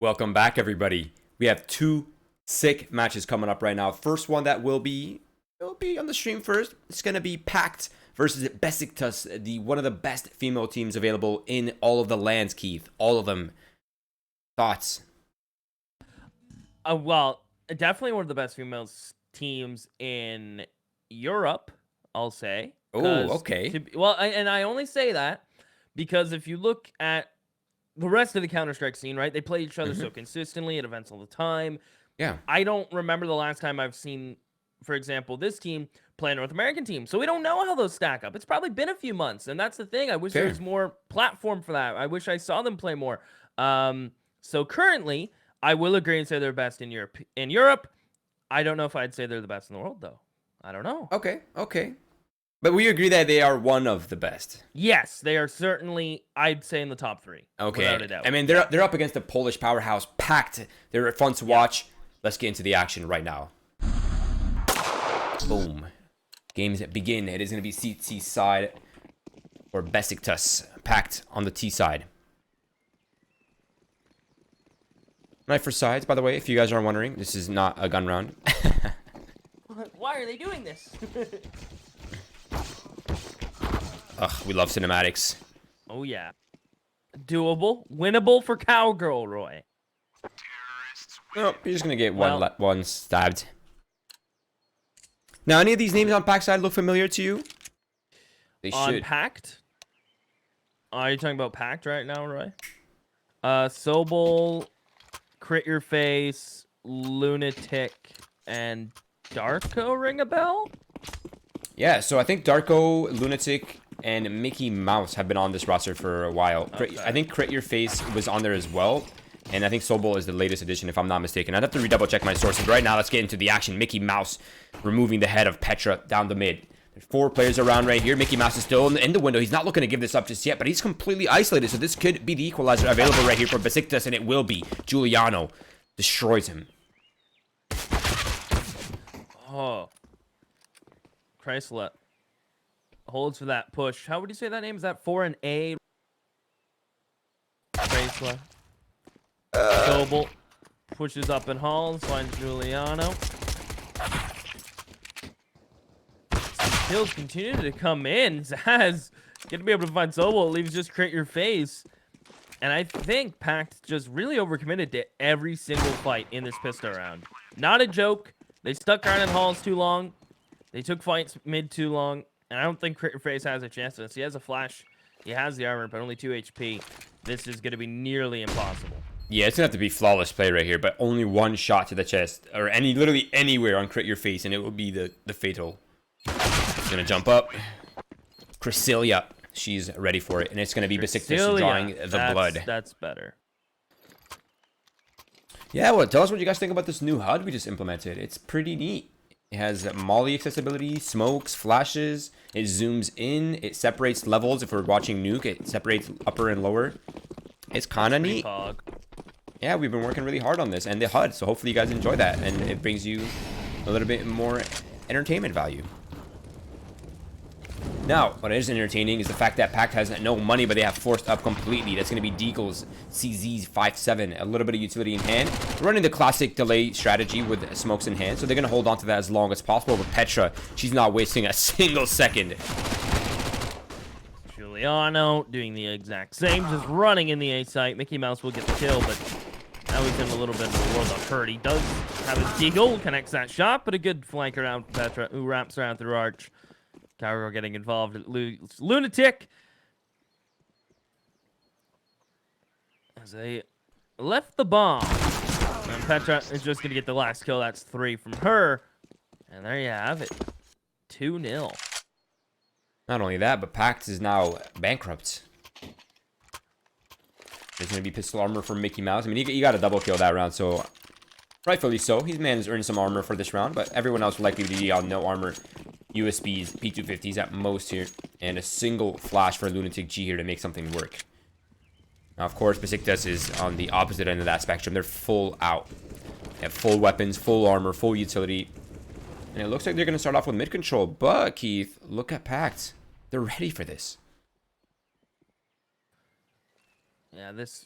Welcome back, everybody. We have two sick matches coming up right now. First one that will be on the stream first. It's gonna be PACT versus Besiktas, the one of the best female teams available in all of the lands. Keith, all of them. Thoughts? Well, definitely one of the best female teams in Europe, I'll say. Oh, okay. And I only say that because if you look at the rest of the Counter-Strike scene, right? They play each other so consistently at events all the time. Yeah. I don't remember the last time I've seen, for example, this team play a North American team. So we don't know how those stack up. It's probably been a few months, and that's the thing. I wish there was more platform for that. I wish I saw them play more. So currently, I will agree and say they're best in Europe. I don't know if I'd say they're the best in the world, though. I don't know. Okay. But we agree that they are one of the best. Yes, they are certainly, I'd say, in the top three. Okay. Without a doubt. I mean, they're up against the Polish powerhouse, PACT. They're fun to watch. Let's get into the action right now. Boom. Games begin. It is going to be Seaside or Besiktas. PACT on the T side. Knife for sides, by the way, if you guys are wondering. This is not a gun round. Why are they doing this? Ugh, we love cinematics. Oh, yeah. Doable. Winnable for Cowgirl, Roy. Oh, you're just going to get one stabbed. Now, any of these names on PACT side look familiar to you? They on should. PACT? Are you talking about PACT right now, Roy? Sobel, Crit Your Face, Lunatic, and Darko ring a bell? Yeah, so I think Darko, Lunatic, and Mickey Mouse have been on this roster for a while. Okay. I think Crit Your Face was on there as well. And I think Sobel is the latest edition, if I'm not mistaken. I'd have to redouble check my sources. But right now, let's get into the action. Mickey Mouse removing the head of Petra down the mid. There's 4 players around right here. Mickey Mouse is still in the window. He's not looking to give this up just yet, but he's completely isolated. So this could be the equalizer available right here for Besiktas, and it will be. Giuliano destroys him. Oh. Chrysler holds for that push. How would you say that name? Is that for an A? Chrysler. Sobel pushes up and hauls, finds Giuliano. Kills continue to come in. Zaz gonna be able to find Sobel. It leaves just Crit Your Face. And I think PACT just really overcommitted to every single fight in this pistol round. Not a joke. They stuck around in halls too long. They took fights mid too long. And I don't think Crit Your Face has a chance to this. He has a flash. He has the armor, but only 2 HP. This is going to be nearly impossible. Yeah, it's going to have to be flawless play right here, but only one shot to the chest, or literally anywhere on Crit Your Face, and it will be the fatal. He's going to jump up. Chrysilla, she's ready for it, and it's going to be Besiktas drawing the blood. That's better. Yeah, well, tell us what you guys think about this new HUD we just implemented. It's pretty neat. It has Molly accessibility, smokes, flashes. It zooms in. It separates levels. If we're watching Nuke, it separates upper and lower. It's kind of neat. Yeah, we've been working really hard on this and the HUD, so hopefully you guys enjoy that, and it brings you a little bit more entertainment value. Now, what is entertaining is the fact that PACT has no money, but they have forced up completely. That's going to be Deagle's CZ57, a little bit of utility in hand. We're running the classic delay strategy with smokes in hand, so they're going to hold on to that as long as possible. With Petra, she's not wasting a single second. Giuliano doing the exact same, just running in the A site. Mickey Mouse will get the kill, but now he's in a little bit of a world of hurt. He does have his Deagle, connects that shot, but a good flank around Petra, who wraps around through Arch. Cowgirl getting involved. Lunatic. As they left the bomb. And Petra is just going to get the last kill. That's 3 from her. And there you have it. 2-0. Not only that, but PACT is now bankrupt. There's going to be pistol armor for Mickey Mouse. I mean, he got a double kill that round, so rightfully so. His man has earned some armor for this round, but everyone else likely to be on no armor. USBs, P250s at most here, and a single flash for Lunatic G here to make something work. Now, of course, Besiktas is on the opposite end of that spectrum. They're full out. They have full weapons, full armor, full utility. And it looks like they're going to start off with mid control. But, Keith, look at PACT. They're ready for this. Yeah, this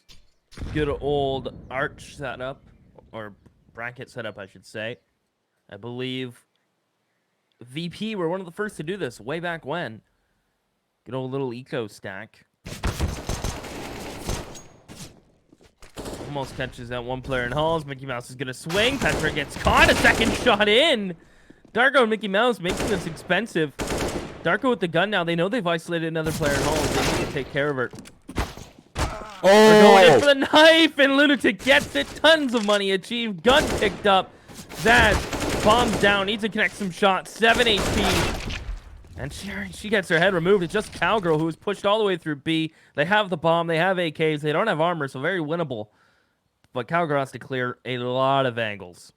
Good old arch setup, or bracket setup, I should say. I believe VP were one of the first to do this way back when. Good old little eco stack. Almost catches that one player in halls. Mickey Mouse is gonna swing. Petra gets caught. A second shot in. Darko and Mickey Mouse making this expensive. Darko with the gun now. They know they've isolated another player in halls. They need to take care of her. They're going in for the knife, and Lunatic gets it. Tons of money achieved. Gun picked up. That bomb's down. Needs to connect some shots. 7 HP. And she gets her head removed. It's just Cowgirl who was pushed all the way through B. They have the bomb. They have AKs. They don't have armor, so very winnable. But Cowgirl has to clear a lot of angles.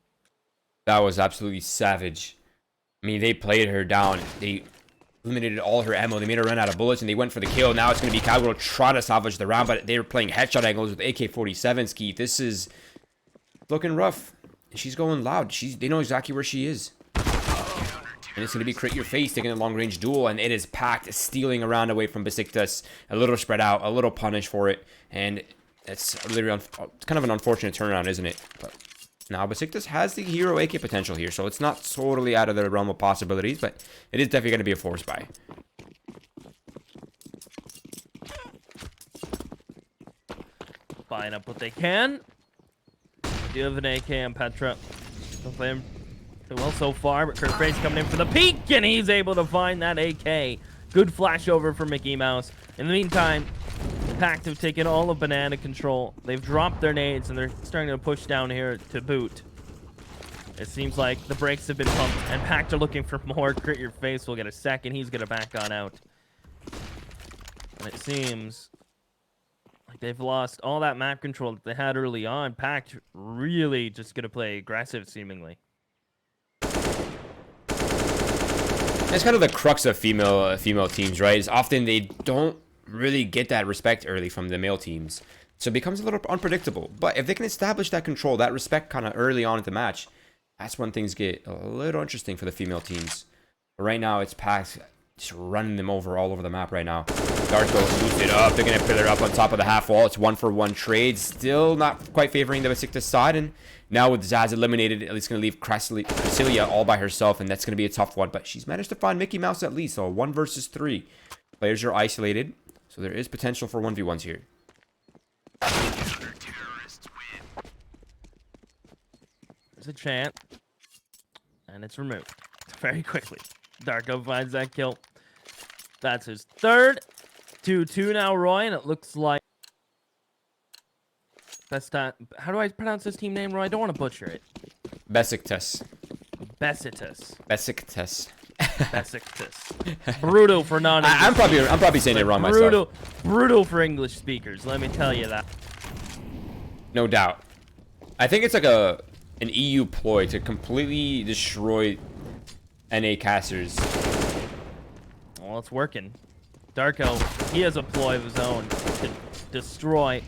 That was absolutely savage. I mean, they played her down. They eliminated all her ammo. They made her run out of bullets, and they went for the kill. Now it's going to be Cowgirl trying to salvage the round, but they were playing headshot angles with AK-47s, Keith. This is looking rough. She's going loud. They know exactly where she is. And it's going to be Crit Your Face taking a long-range duel, and it is PACT stealing around away from Besiktas. A little spread out, a little punish for it, and it's literally it's kind of an unfortunate turnaround, isn't it? But now Besiktas has the hero AK potential here, so it's not totally out of the realm of possibilities, but it is definitely going to be a force buy. Buying up what they can. They do have an AK on Petra. Don't play him too well so far, but Kurt Frank's coming in for the peek, and he's able to find that AK. Good flash over for Mickey Mouse. In the meantime, PACT have taken all of banana control. They've dropped their nades, and they're starting to push down here to boot. It seems like the brakes have been pumped, and PACT are looking for more. Crit Your Face will get a second. He's going to back on out. And it seems like they've lost all that map control that they had early on. PACT really just going to play aggressive, seemingly. That's kind of the crux of female teams, right? Is often they don't really get that respect early from the male teams, so it becomes a little unpredictable. But if they can establish that control, that respect kind of early on in the match, that's when things get a little interesting for the female teams. But right now, it's PACT just running them over all over the map right now. Darko boots it up. They're going to put her up on top of the half wall. It's 1-for-1 trade. Still not quite favoring the Besiktas side. And now with Zaz eliminated, at least going to leave Crasilia all by herself. And that's going to be a tough one. But she's managed to find Mickey Mouse at least. So 1 versus 3. Players are isolated. So there is potential for 1v1s here. There's a chant. And it's removed very quickly. Darko finds that kill. That's his third. 2-2 now, Roy, and it looks like best time. How do I pronounce this team name, Roy? I don't want to butcher it. Besiktas. Besiktas. Besiktas. Besiktas. Brutal for non-English. I'm probably saying it wrong myself. Brutal for English speakers. Let me tell you that. No doubt. I think it's like an EU ploy to completely destroy NA casters. Well, it's working. Darko, he has a ploy of his own to destroy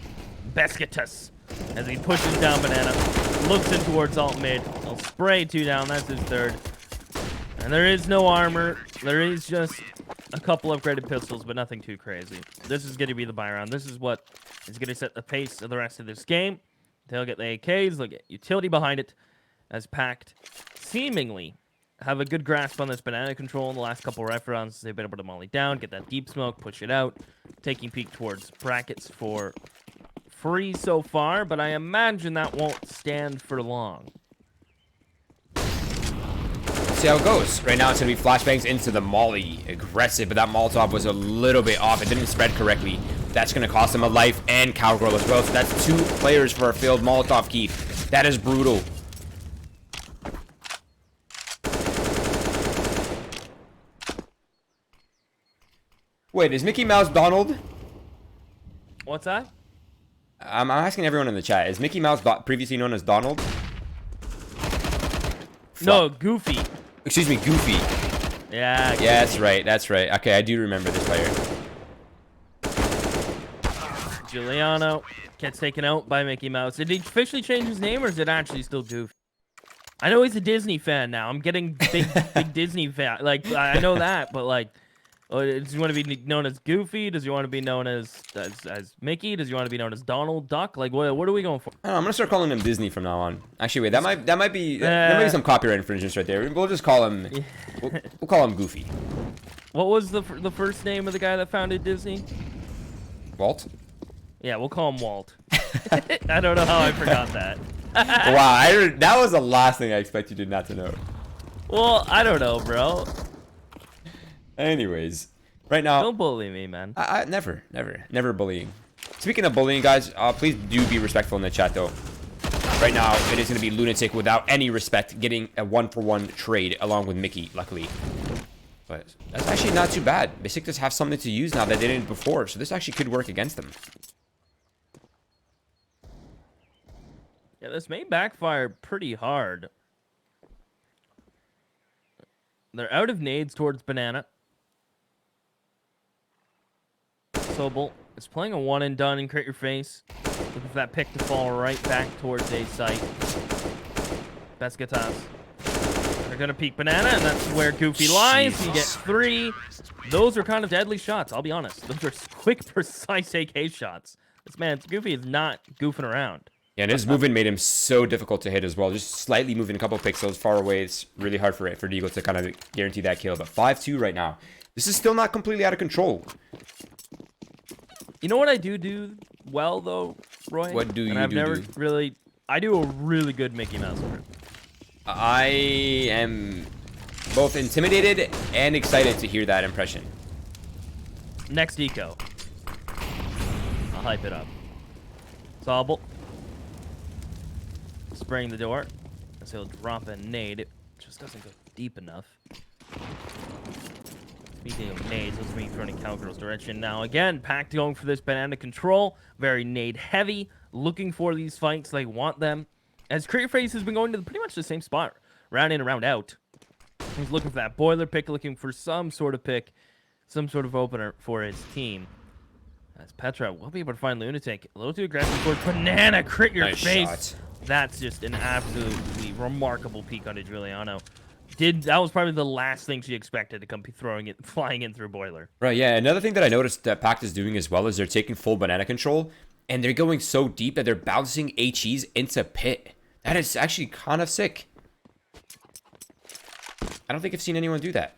Besiktas as he pushes down Banana, looks in towards alt mid. He'll spray 2 down. That's his third. And there is no armor. There is just a couple upgraded pistols, but nothing too crazy. This is going to be the buy round. This is what is going to set the pace of the rest of this game. They'll get the AKs. They'll get utility behind it as PACT seemingly have a good grasp on this banana control in the last couple ref rounds. They've been able to molly down, get that deep smoke, push it out, taking peek towards brackets for free so far, but I imagine that won't stand for long. See how it goes. Right now it's going to be flashbangs into the molly. Aggressive, but that Molotov was a little bit off. It didn't spread correctly. That's going to cost him a life and Cowgirl as well. So that's 2 players for a failed Molotov keep. That is brutal. Wait, is Mickey Mouse Donald? What's that? I'm asking everyone in the chat. Is Mickey Mouse previously known as Donald? No, Goofy. Excuse me, Goofy. Yeah. Goofy. Yeah, that's right. That's right. Okay, I do remember this player. Giuliano gets taken out by Mickey Mouse. Did he officially change his name, or is it actually still Goofy? I know he's a Disney fan now. I'm getting big Disney fan. Like, I know that, but like, Does he want to be known as Goofy? Does he want to be known as Mickey? Does he want to be known as Donald Duck? Like, what are we going for? I don't know, I'm gonna start calling him Disney from now on. Actually, wait, that might be some copyright infringements right there. We'll just call him. We'll call him Goofy. What was the first name of the guy that founded Disney? Walt. Yeah, we'll call him Walt. I don't know how I forgot that. Wow, that was the last thing I expected you not to know. Well, I don't know, bro. Anyways, right now. Don't bully me, man. I never bullying. Speaking of bullying, guys, please do be respectful in the chat, though. Right now, it is going to be Lunatic without any respect getting a 1-for-1 trade along with Mickey, luckily. But that's actually not too bad. Besiktas have something to use now that they didn't before, so this actually could work against them. Yeah, this may backfire pretty hard. They're out of nades towards Banana. Sobel is playing a one and done and create your face. Looking for that pick to fall right back towards a site. Besiktas. They're going to peek Banana, and that's where Goofy lies. He gets 3. Those are kind of deadly shots, I'll be honest. Those are quick, precise AK shots. This man, Goofy, is not goofing around. Yeah, and his movement made him so difficult to hit as well. Just slightly moving a couple pixels far away. It's really hard for Deagle to kind of guarantee that kill. But 5-2 right now. This is still not completely out of control. You know what I do well, though, Roy? What do you do? I've never really... I do a really good Mickey Mouse grip. I am both intimidated and excited to hear that impression. Next eco. I'll hype it up. Sobel. Spraying the door. As he'll drop a nade. It just doesn't go deep enough. Speaking of nades, let's be thrown in Cowgirl's direction. Now, again, PACT going for this banana control. Very nade heavy. Looking for these fights. They want them. As Creature Face has been going to pretty much the same spot. Round in and round out. He's looking for that boiler pick. Looking for some sort of pick. Some sort of opener for his team. As Petra will be able to find Lunatic. A little too aggressive towards Banana. Crit your face. Shot. That's just an absolutely remarkable peek on Giuliano. That was probably the last thing she expected to come flying in through boiler. Right, yeah. Another thing that I noticed that PACT is doing as well is they're taking full banana control, and they're going so deep that they're bouncing HEs into pit. That is actually kind of sick. I don't think I've seen anyone do that.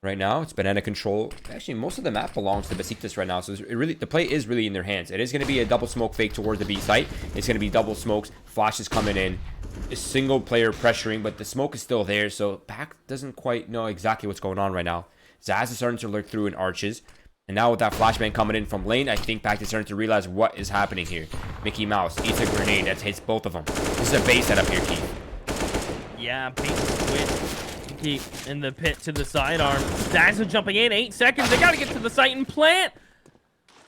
Right now, it's banana control. Actually, most of the map belongs to Besiktas right now, so the play is really in their hands. It is going to be a double smoke fake towards the B site. It's going to be double smokes, flashes coming in, a single player pressuring, but the smoke is still there, so PACT doesn't quite know exactly what's going on right now. Zaz is starting to lurk through in arches, and now with that flashbang coming in from lane, I think PACT is starting to realize what is happening here. Mickey Mouse eats a grenade that hits both of them. This is a base setup here, Keith. Yeah, base switch. In the pit to the sidearm. Zaz jumping in. 8 seconds. They got to get to the site and plant.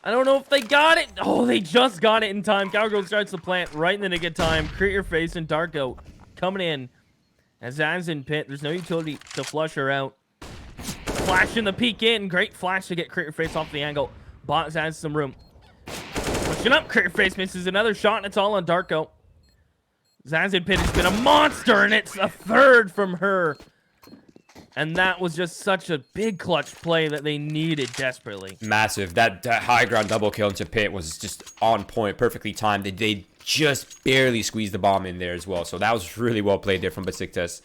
I don't know if they got it. Oh, they just got it in time. Cowgirl starts to plant right in the nick of time. Create your face and Darko coming in. As Zaz in pit, there's no utility to flush her out. Flash in the peek in. Great flash to get Create your face off the angle. Bot Zaz some room. Pushing up. Create your face misses another shot, and it's all on Darko. Zaz in pit has been a monster, and it's a third from her. And that was just such a big clutch play that they needed desperately. Massive. That high ground double kill into pit was just on point, perfectly timed. They just barely squeezed the bomb in there as well. So that was really well played there from Besiktas.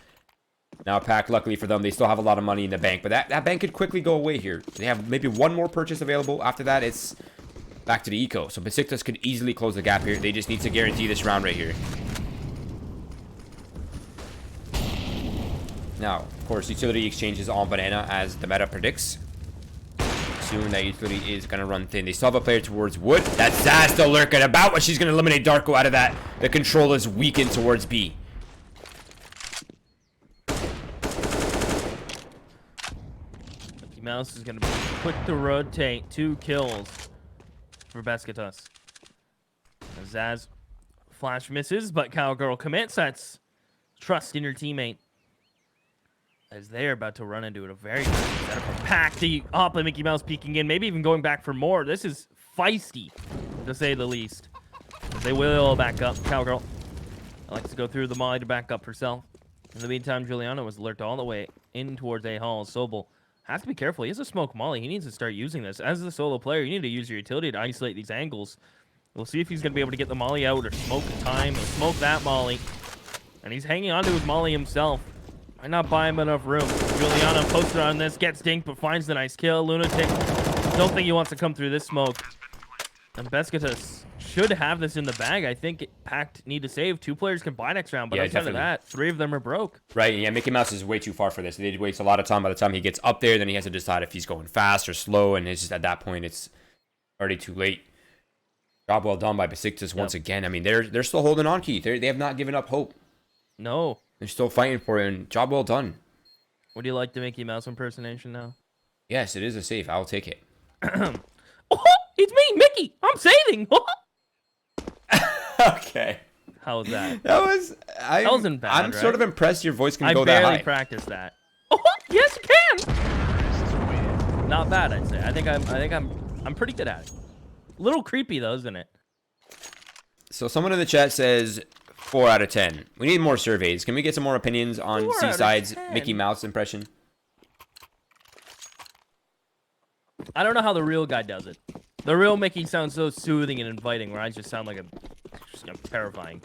Now PACT, luckily for them, they still have a lot of money in the bank. But that bank could quickly go away here. They have maybe one more purchase available. After that, it's back to the eco. So Besiktas could easily close the gap here. They just need to guarantee this round right here. Now, of course, utility exchanges on banana as the meta predicts. Soon that utility is going to run thin. They still have a player towards wood. That's Zaz still lurking about, but she's going to eliminate Darko out of that. The control is weakened towards B. Mickey Mouse is going to be quick to rotate. 2 kills for Besiktas. Zaz flash misses, but Cowgirl commits. That's trust in your teammate. As they're about to run into it, a very good setup from PACT. The Hopla Mickey Mouse peeking in, maybe even going back for more. This is feisty, to say the least. They will back up. Cowgirl likes to go through the molly to back up herself. In the meantime, Giuliano was lurked all the way in towards A Hall. Sobel has to be careful. He has a smoke molly. He needs to start using this. As the solo player, you need to use your utility to isolate these angles. We'll see if he's going to be able to get the molly out or smoke in time or smoke that molly. And he's hanging on to his molly himself. Might not buy him enough room. Giuliano posted on this, gets dinked, but finds the nice kill. Lunatic, don't think he wants to come through this smoke. And Besiktas should have this in the bag. I think PACT need to save. 2 players can buy next round, but outside of that, 3 of them are broke. Right, yeah, Mickey Mouse is way too far for this. They waste a lot of time. By the time he gets up there, then he has to decide if he's going fast or slow, and it's just at that point, it's already too late. Job well done by Besiktas once again. I mean, they're still holding on, Keith. They have not given up hope. No. They're still fighting for it, and job well done. Would you like the Mickey Mouse impersonation now? Yes, it is a safe. I'll take it. Oh, it's me, Mickey. I'm saving. Okay. How was that? That wasn't bad. I'm sort of impressed your voice can go that high. I barely practiced that. Oh, yes, you can. Not bad, I'd say. I think I'm pretty good at it. A little creepy though, isn't it? So someone in the chat says 4 out of 10. We need more surveys. Can we get some more opinions on Seaside's Mickey Mouse impression? I don't know how the real guy does it. The real Mickey sounds so soothing and inviting, where I just sound like I'm terrifying.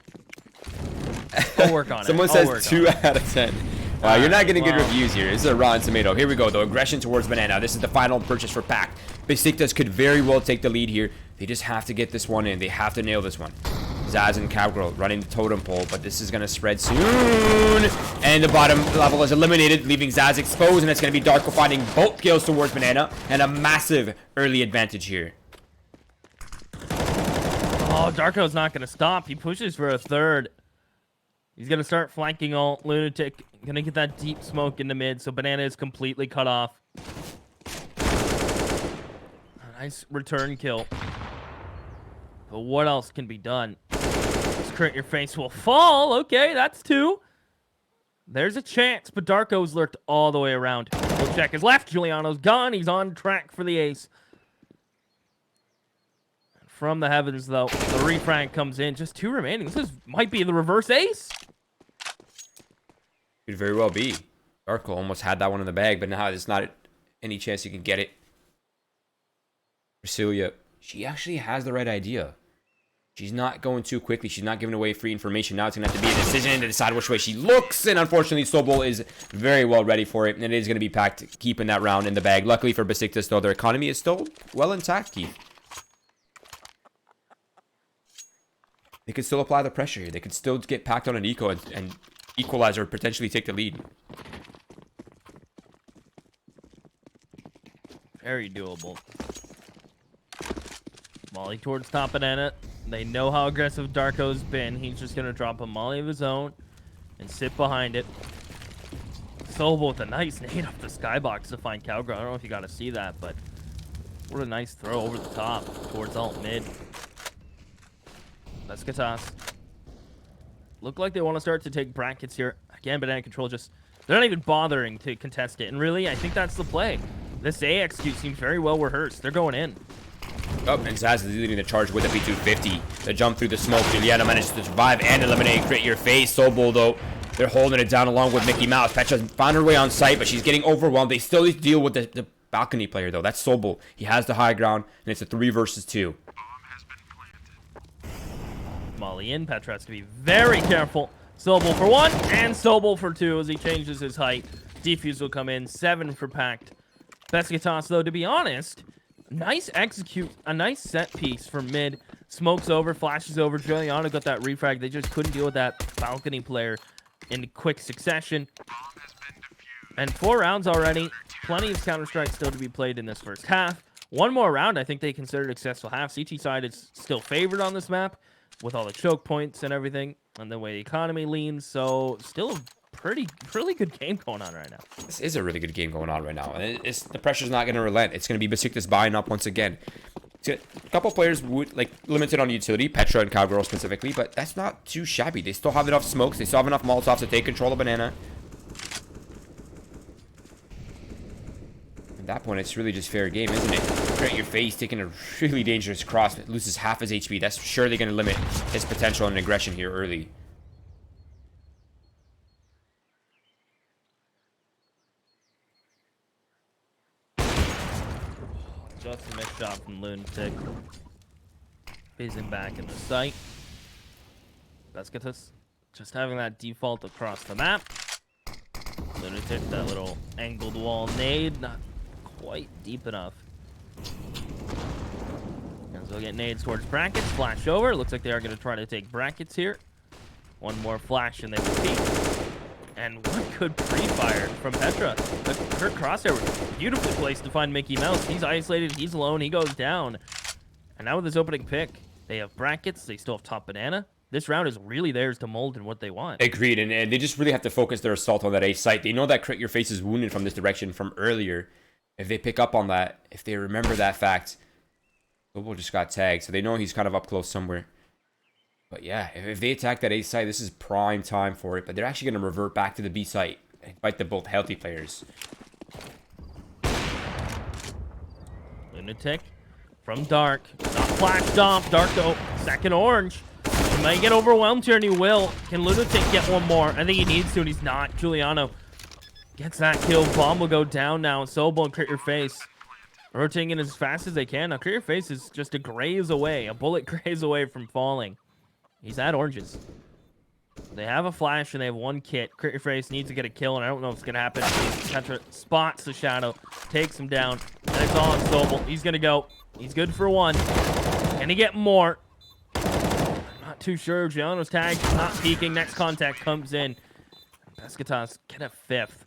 I'll work on it. Someone says 2 out of 10. Wow, you're not getting good reviews here. This is a Rotten Tomato. Here we go, though. Aggression towards Banana. This is the final purchase for PACT. Besiktas could very well take the lead here. They just have to get this one in. They have to nail this one. Zaz and Cowgirl running the totem pole, but this is going to spread soon. And the bottom level is eliminated, leaving Zaz exposed, and it's going to be Darko finding both kills towards Banana, and a massive early advantage here. Oh, Darko's not going to stop. He pushes for a third. He's going to start flanking all Lunatic. Going to get that deep smoke in the mid, so Banana is completely cut off. A nice return kill. But what else can be done? This crit your face will fall. Okay, that's 2. There's a chance, but Darko's lurked all the way around. We'll check his left. Giuliano's gone. He's on track for the ace. From the heavens, though, the refrank comes in. Just 2 remaining. This might be the reverse ace. Could very well be. Darko almost had that one in the bag, but now there's not any chance you can get it. Brasilia, she actually has the right idea. She's not going too quickly. She's not giving away free information. Now it's going to have to be a decision to decide which way she looks. And unfortunately, Sobol is very well ready for it. And it is going to be PACT keeping that round in the bag. Luckily for Besiktas, though, their economy is still well intact, Keith. They could still apply the pressure here. They could still get PACT on an eco and equalize or potentially take the lead. Very doable. Molly towards top banana. They know how aggressive Darko's been. He's just going to drop a molly of his own and sit behind it. Sobel with a nice nade off the skybox to find Cowgirl. I don't know if you got to see that, but what a nice throw over the top towards alt mid. Besiktas. Look like they want to start to take brackets here. Again, banana control just... They're not even bothering to contest it. And really, I think that's the play. This AX queue seems very well rehearsed. They're going in. Oh, and Zaz is leading the charge with a P250. The jump through the smoke. Juliana managed to survive and eliminate Crit Your Face. Sobol, though, they're holding it down along with Mickey Mouse. Petra found her way on site, but she's getting overwhelmed. They still need to deal with the balcony player, though. That's Sobol. He has the high ground, and it's a 3 versus 2. Molly in. Petra has to be very careful. Sobol for 1 and Sobol for 2 as he changes his height. Defuse will come in. 7 for PACT. Besiktas, though, to be honest, nice execute. A nice set piece from mid. Smokes over, flashes over. Giuliano got that refrag. They just couldn't deal with that balcony player in quick succession. And 4 rounds already. Plenty of Counter-Strike still to be played in this first half. 1 more round, I think they considered a successful half. Seaside is still favored on this map with all the choke points and everything, and the way the economy leans. So still a really good game going on right now. This is a really good game going on right now. And the pressure's not going to relent. It's going to be Besiktas buying up once again. A couple players would like limited on utility, Petra and Cowgirl specifically, but that's not too shabby. They still have enough smokes. They still have enough Molotovs to take control of Banana. At that point, it's really just fair game, isn't it? Crit Your Face taking a really dangerous cross. It loses half his HP. That's surely going to limit his potential and aggression here early. Just a missed shot from Lunatic. Phasing back in the sight. Besiktas just having that default across the map. Lunatic, that little angled wall nade, not quite deep enough. And so get nades towards brackets, flash over. Looks like they are going to try to take brackets here. One more flash and they will peek. And what good pre-fire from Petra. Her crosshair was beautifully placed to find Mickey Mouse. He's isolated, he's alone, he goes down. And now with this opening pick, they have brackets, they still have top banana. This round is really theirs to mold in what they want. Agreed, and they just really have to focus their assault on that A site. They know that Crit Your Face is wounded from this direction from earlier. If they pick up on that, if they remember that fact, Global just got tagged, so they know he's kind of up close somewhere. But yeah, if they attack that A site, this is prime time for it. But they're actually going to revert back to the B site and fight the both healthy players. Lunatic from Dark. Not flashed off. Dark though. Second orange. He might get overwhelmed here, and he will. Can Lunatic get one more? I think he needs to, and he's not. Giuliano gets that kill. Bomb will go down now. Sobel and Crit Your Face rotating in as fast as they can. Now, Crit Your Face is just a graze away, a bullet graze away from falling. He's at oranges. They have a flash and they have one kit. Crit Your Face needs to get a kill, and I don't know if it's going to happen. Petra spots the shadow, takes him down, and it's all on Sobel. He's going to go. He's good for one. Can he get more? Not too sure. Giuliano's tagged, not peeking. Next contact comes in. Besiktas get a fifth.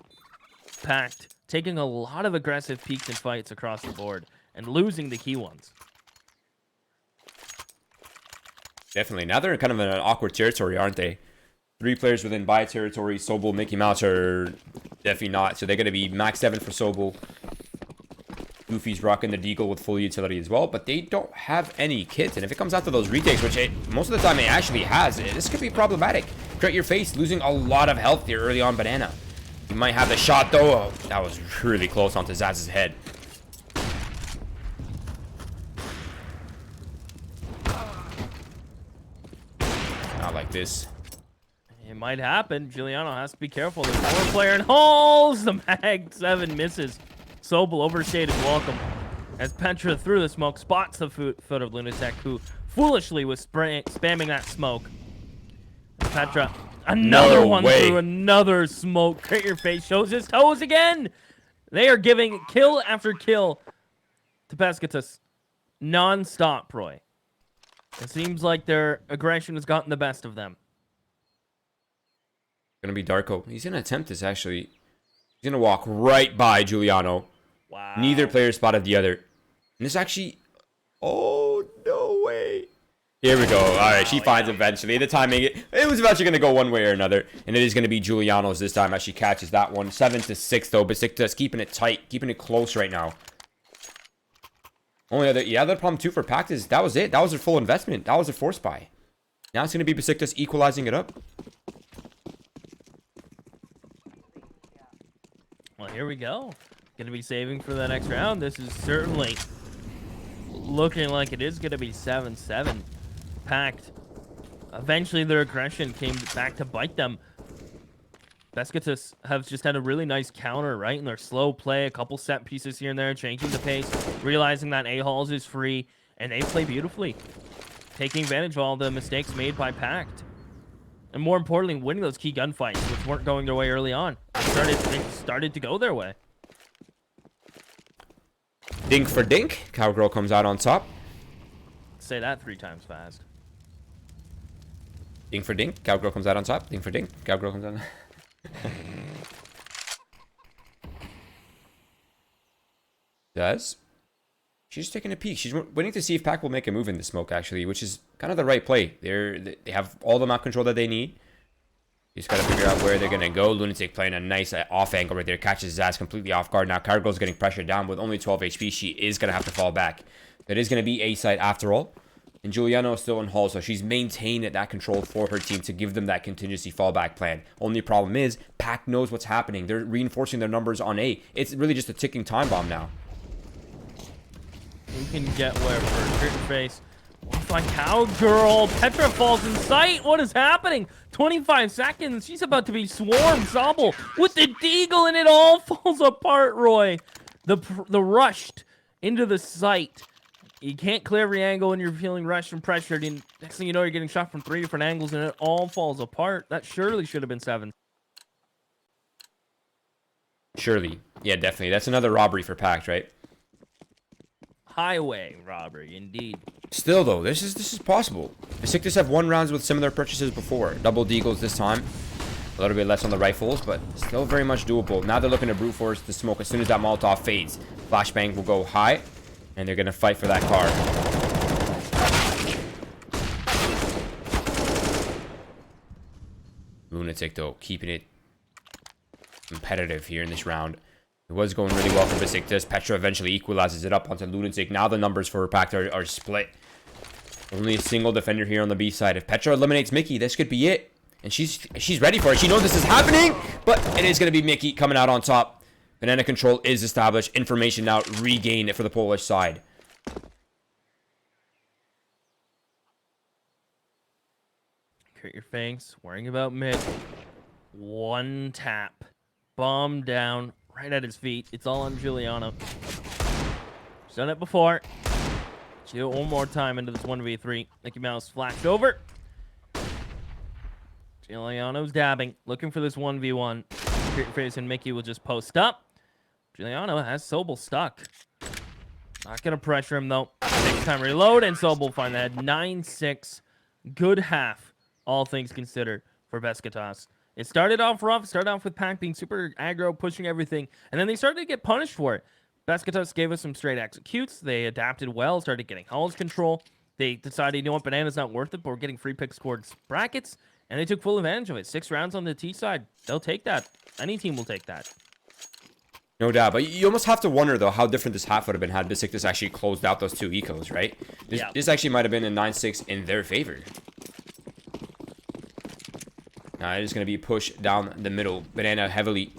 PACT taking a lot of aggressive peeks and fights across the board and losing the key ones. Definitely. Now they're kind of in an awkward territory, aren't they? 3 players within buy territory. Sobel, Mickey Mouse are definitely not. So they're going to be max 7 for Sobel. Goofy's rocking the Deagle with full utility as well. But they don't have any kits. And if it comes out to those retakes, which most of the time it actually has, this could be problematic. Crit Your Face losing a lot of health here early on Banana. He might have the shot though. Oh, that was really close onto Zaz's head. Not like this. It might happen. Giuliano has to be careful. There's one player in holes. The mag 7 misses. Sobel overstayed his welcome as Petra through the smoke spots the foot of Lunatic, who foolishly was spamming that smoke. And Petra, another one through another smoke. Crit Your Face shows his toes again. They are giving kill after kill to Besiktas non-stop, Roy. It seems like their aggression has gotten the best of them. Gonna be Darko. He's gonna attempt this actually. He's gonna walk right by Giuliano. Wow. Neither player spotted the other. And this actually... Oh, no way. Here we go. All right, she finds eventually. The timing, it was eventually going to go one way or another. And it is going to be Giuliano's this time as she catches that one. 7-6, though. Besiktas keeping it tight, keeping it close right now. Only other problem, too, for PACT is that was it. That was their full investment. That was a force buy. Now it's going to be Besiktas equalizing it up. Well, here we go. Going to be saving for the next round. This is certainly looking like it is going to be 7-7. PACT. Eventually, their aggression came back to bite them. Besiktas have just had a really nice counter, right? In their slow play, a couple set pieces here and there, changing the pace, realizing that A-Halls is free, and they play beautifully, taking advantage of all the mistakes made by PACT. And more importantly, winning those key gunfights, which weren't going their way early on. They started to go their way. Dink for dink. Cowgirl comes out on top. Say that 3 times fast. Dink for dink. Cowgirl comes out on top. Dink for dink. Cowgirl comes out. Does? She's just taking a peek. She's waiting to see if PACT will make a move in the smoke, actually, which is kind of the right play. They have all the map control that they need. You just got to figure out where they're going to go. Lunatic playing a nice off angle right there. Catches his ass completely off guard. Now, Cowgirl's getting pressured down with only 12 HP. She is going to have to fall back. That is going to be A side after all. And Giuliano is still in Hull, so she's maintained that control for her team to give them that contingency fallback plan. Only problem is, PACT knows what's happening. They're reinforcing their numbers on A. It's really just a ticking time bomb now. Who can get where for Crit Your Face? By Cowgirl. Petra falls in sight. What is happening? 25 seconds. She's about to be swarmed. Sobel with the deagle, and it all falls apart, Roy. The rushed into the sight. You can't clear every angle when you're feeling rushed and pressured. And next thing you know, you're getting shot from 3 different angles, and it all falls apart. That surely should have been 7. Surely. Yeah, definitely. That's another robbery for PACT, right? Highway robbery, indeed. Still, though, this is possible. Besiktas have won rounds with similar purchases before. Double deagles this time. A little bit less on the rifles, but still very much doable. Now they're looking to brute force the smoke as soon as that Molotov fades. Flashbang will go high, and they're going to fight for that car. Lunatic, though, keeping it competitive here in this round. It was going really well for Besiktas. Petra eventually equalizes it up onto Lunatic. Now the numbers for PACT are split. Only a single defender here on the B side. If Petra eliminates Mickey, this could be it. And she's ready for it. She knows this is happening, but it is going to be Mickey coming out on top. Banana control is established. Information now regained for the Polish side. Crit your fangs, worrying about mid. One tap. Bomb down, right at his feet. It's all on Giuliano. She's done it before. She'll do it one more time into this 1v3. Mickey Mouse flashed over. Giuliano's dabbing, looking for this 1v1. Crit your face and Mickey will just post up. Giuliano has Sobel stuck. Not going to pressure him, though. Next time reload, and Sobel will find that 9-6. Good half, all things considered, for Besiktas. It started off rough. Started off with PACT being super aggro, pushing everything. And then they started to get punished for it. Besiktas gave us some straight executes. They adapted well, started getting Hall's control. They decided, you know what, Banana's not worth it, but we're getting free picks towards brackets. And they took full advantage of it. 6 rounds on the T side. They'll take that. Any team will take that. No doubt. But you almost have to wonder, though, how different this half would have been had Besiktas actually closed out those 2 ecos, right? This actually might have been a 9-6 in their favor. Now it is going to be pushed down the middle. Banana heavily,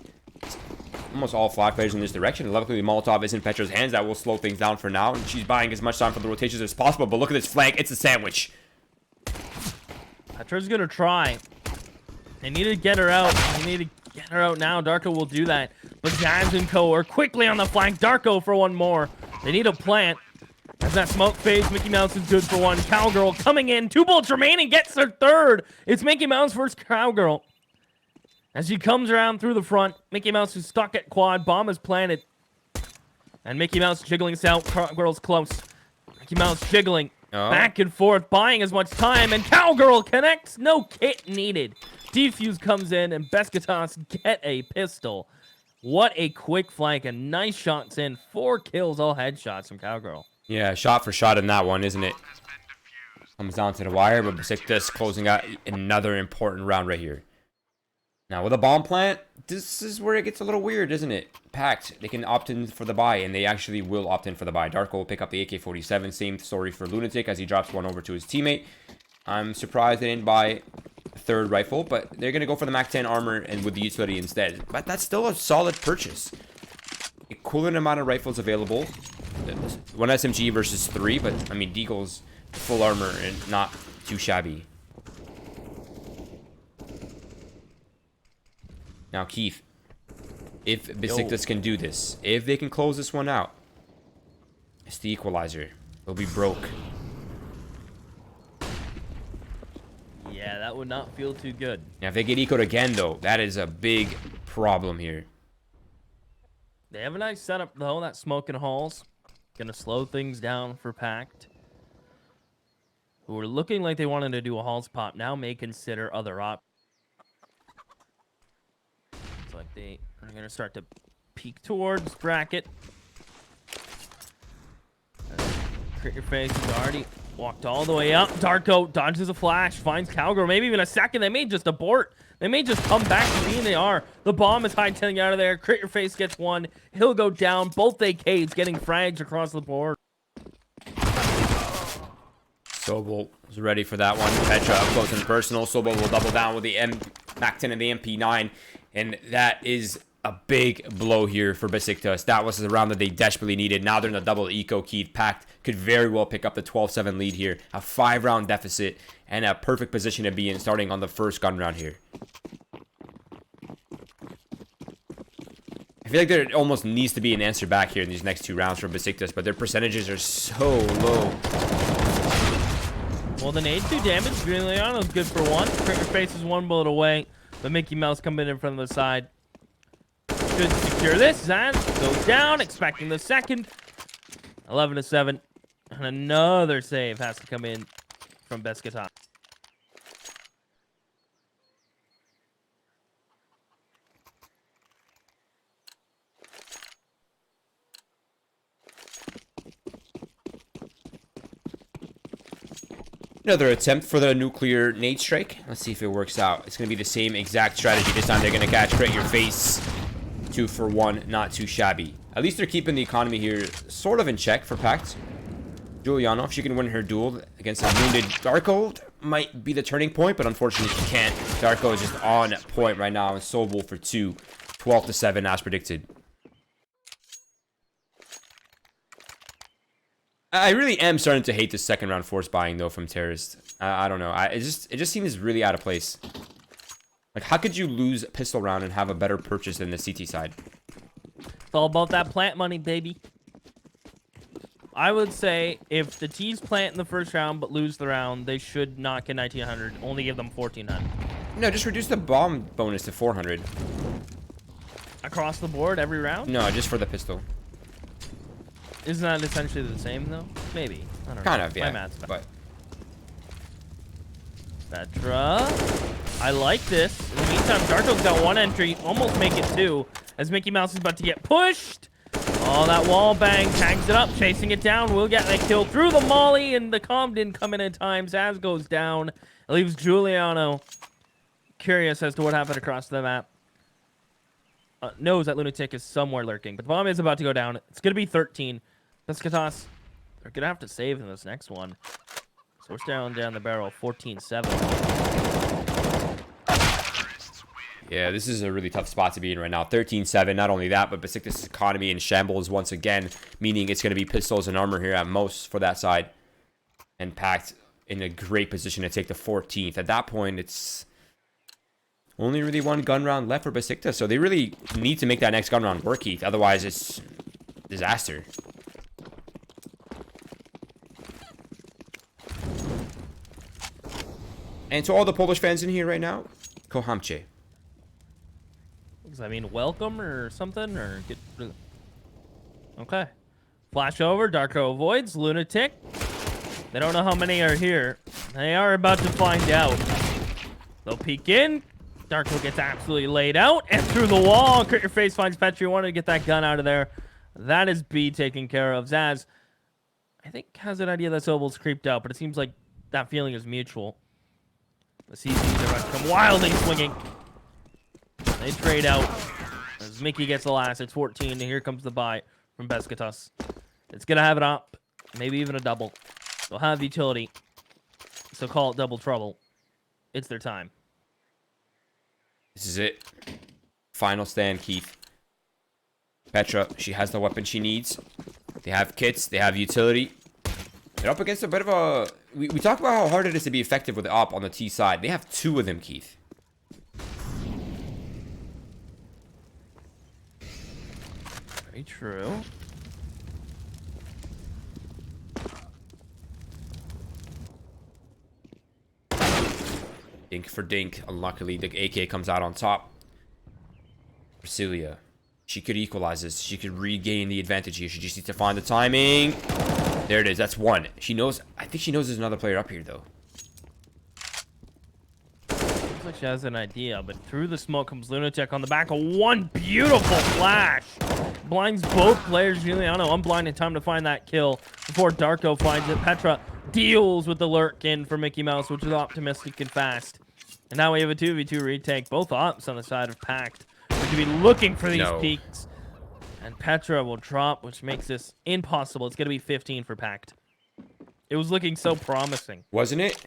almost all flag players in this direction. Luckily, Molotov is in Petra's hands. That will slow things down for now. And she's buying as much time for the rotations as possible. But look at this flank. It's a sandwich. Petra's going to try. They need to get her out. They need to get her out now. Darko will do that. But Jazz and Co. are quickly on the flank. Darko for one more. They need a plant. As that smoke fades, Mickey Mouse is good for one. Cowgirl coming in. 2 bullets remaining. Gets her 3rd. It's Mickey Mouse versus Cowgirl. As she comes around through the front, Mickey Mouse is stuck at quad. Bomb is planted. And Mickey Mouse jiggling us out. Cowgirl's close. Mickey Mouse jiggling. Back and forth, buying as much time. And Cowgirl connects. No kit needed. Defuse comes in, and Besiktas get a pistol. What a quick flank. And nice shots in. 4 kills, all headshots from Cowgirl. Yeah, shot for shot in that one, isn't it? Comes down to the wire, but Besiktas closing out another important round right here. Now, with a bomb plant, this is where it gets a little weird, isn't it? PACT, they can opt in for the buy, and they actually will opt in for the buy. Darko will pick up the AK-47. Same story for Lunatic as he drops one over to his teammate. I'm surprised they didn't buy a 3rd rifle, but they're going to go for the MAC-10 armor and with the utility instead. But that's still a solid purchase. Equivalent amount of rifles available. 1 SMG versus 3, but I mean, Deagle's full armor and not too shabby. Now, Keith, if Besiktas can do this, if they can close this one out, it's the equalizer. They'll be broke. Yeah, that would not feel too good. Now, if they get ecoed again, though, that is a big problem here. They have a nice setup, though. That smoke and halls. Gonna slow things down for PACT. Who were looking like they wanted to do a halls pop, now may consider other options. It's like they are gonna start to peek towards bracket. Crit your face is already walked all the way up. Darko dodges a flash, finds Cowgirl, maybe even a second. They may just abort. They may just come back to being they are. The bomb is hightailing out of there. Crit your face gets one. He'll go down. Both AKs getting frags across the board. Sobel is ready for that one. Petra up close and personal. Sobel will double down with the MAC-10 and the MP9. And that is a big blow here for Besiktas. That was the round that they desperately needed. Now they're in a double eco. Keith PACT could very well pick up the 12-7 lead here. A 5-round deficit and a perfect position to be in starting on the first gun round here. I feel like there almost needs to be an answer back here in these next 2 rounds for Besiktas, but their percentages are so low. Well, the nade 2 damage. Giuliano's good for 1. Cricket Face is 1 bullet away, but Mickey Mouse coming in from the side. Should secure this. Zaz goes down, expecting the second. 11-7. And another save has to come in from Besiktas. Another attempt for the nuclear nade strike. Let's see if it works out. It's going to be the same exact strategy. This time they're going to catch right your face. 2 for 1, not too shabby. At least they're keeping the economy here sort of in check for PACT. Giuliano, if she can win her duel against a wounded Darko, might be the turning point, but unfortunately she can't. Darko is just on point right now, and Sobel for 2. 12-7 as predicted. I really am starting to hate the second round force buying though from Terrorist. I don't know. It just seems really out of place. Like, how could you lose pistol round and have a better purchase than the CT side? It's all about that plant money, baby. I would say if the T's plant in the first round but lose the round, they should not get 1900. Only give them 1400. No, just reduce the bomb bonus to 400. Across the board every round? No, just for the pistol. Isn't that essentially the same though? Maybe. I don't know. Kind of, yeah. My math's bad. But Petra. I like this. In the meantime, Darko's got 1 entry. Almost make it 2. As Mickey Mouse is about to get pushed. Oh, that wall bang tags it up. Chasing it down. Will get that kill through the molly. And the comm didn't come in time. Zaz goes down. It leaves Giuliano curious as to what happened across the map. Knows that Lunatic is somewhere lurking. But the bomb is about to go down. It's going to be 13. Besiktas, they're going to have to save in this next one. So we're staring down the barrel. 14-7. yeah, this is a really tough spot to be in right now. 13-7. Not only that, but Besiktas' economy in shambles once again, meaning it's going to be pistols and armor here at most for that side. And PACT in a great position to take the 14th. At that point, it's only really 1 gun round left for Besiktas, so they really need to make that next gun round work, Keith. Otherwise, it's disaster. And to all the Polish fans in here right now, Kohamche. Does that mean welcome or something? Or get... Okay. Flash over. Darko avoids. Lunatic. They don't know how many are here. They are about to find out. They'll peek in. Darko gets absolutely laid out. And through the wall. Crit Your Face finds Petri. Wanted to get that gun out of there. That is B taken care of. Zaz, I think, has an idea that Sobel's creeped out, but it seems like that feeling is mutual. The CCs are about to come wildly swinging. They trade out. As Mickey gets the last, it's 14, and here comes the buy from Besiktas. It's going to have it up. Maybe even a double. They'll have utility. So call it double trouble. It's their time. This is it. Final stand, Keith. Petra, she has the weapon she needs. They have kits. They have utility. They're up against a bit of a... We talk about how hard it is to be effective with the op on the T side. They have 2 of them, Keith. Very true. Dink for dink. Unluckily, the AK comes out on top. Brasilia. She could equalize this. She could regain the advantage here. She just needs to find the timing. There it is. That's 1. She knows. I think she knows there's another player up here, though. Looks like she has an idea, but through the smoke comes Lunatic on the back of 1 beautiful flash. Blinds both players. Giuliano unblind in time to find that kill before Darko finds it. Petra deals with the lurk in for Mickey Mouse, which is optimistic and fast. And now we have a 2v2 retake. Both ops on the side of PACT. We're going to be looking for these peaks. And Petra will drop, which makes this impossible. It's going to be 15 for PACT. It was looking so promising. Wasn't it?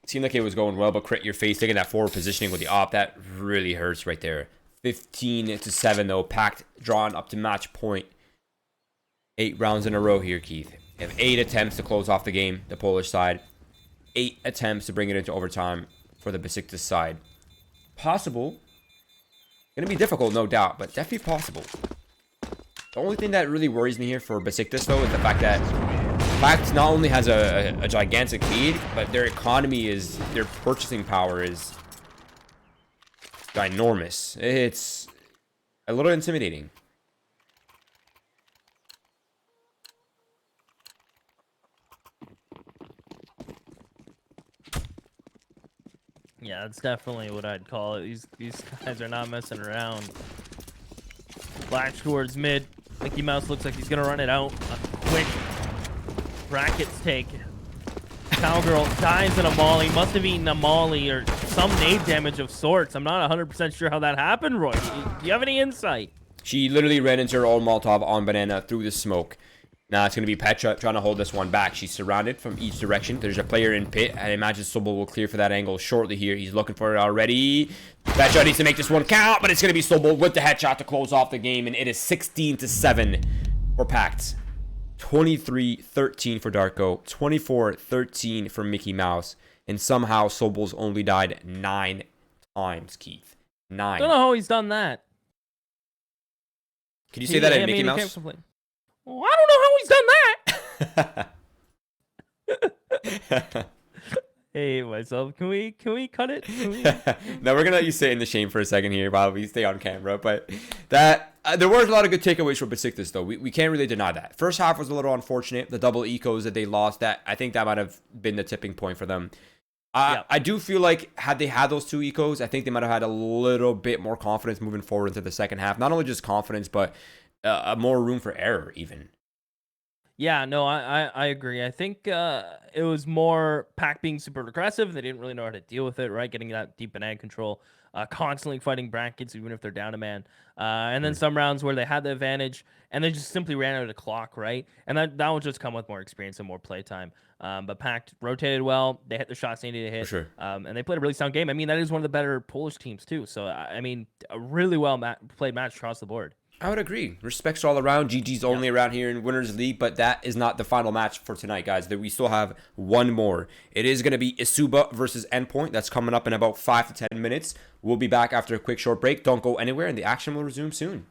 Seemed like it was going well, but Crit Your Face taking that forward positioning with the op, that really hurts right there. 15-7 though. PACT drawn up to match point. 8 rounds in a row here, Keith. They have 8 attempts to close off the game, the Polish side. 8 attempts to bring it into overtime for the Besiktas side. Possible Gonna be difficult, no doubt, but definitely possible. The only thing that really worries me here for Besiktas, though, is the fact that PACT not only has a gigantic lead, but their economy is, their purchasing power is ginormous. It's a little intimidating. Yeah, that's definitely what I'd call it. These guys are not messing around. Flash towards mid. Mickey Mouse looks like he's gonna run it out. A quick brackets take. Cowgirl dies in a molly. Must have eaten a molly or some nade damage of sorts. I'm not 100% sure how that happened, Roy. Do you have any insight? She literally ran into her own Molotov on Banana through the smoke. Now it's going to be Petra trying to hold this one back. She's surrounded from each direction. There's a player in pit. I imagine Sobel will clear for that angle shortly here. He's looking for it already. Petra needs to make this one count, but it's going to be Sobel with the headshot to close off the game, and it is 16-7 for PACT. 23-13 for Darko. 24-13 for Mickey Mouse. And somehow Sobel's only died 9 times, Keith. 9. I don't know how he's done that. Can you say that at Mickey Mouse? Well, I don't know how he's done that. Hey, myself, can we cut it? No, we're gonna let you sit in the shame for a second here while we stay on camera. But that there was a lot of good takeaways for Besiktas, though. We can't really deny that. First half was a little unfortunate. The double ecos that they lost, that I think that might have been the tipping point for them. I do feel like had they had those 2 ecos, I think they might have had a little bit more confidence moving forward into the second half. Not only just confidence, but more room for error even. Yeah, no, I agree. I think it was more PAC being super aggressive. They didn't really know how to deal with it, right? Getting that deep banana control, constantly fighting brackets, even if they're down a man. And then some rounds where they had the advantage and they just simply ran out of clock, right? And that will just come with more experience and more play time. But PACT rotated well. They hit the shots they needed to hit. For sure. And they played a really sound game. I mean, that is one of the better Polish teams, too. So, I mean, a really well played match across the board. I would agree. Respects all around. GG's only around here in Winners League, but that is not the final match for tonight, guys. We still have one more. It is going to be Isuba versus Endpoint. That's coming up in about 5 to 10 minutes. We'll be back after a quick short break. Don't go anywhere, and the action will resume soon.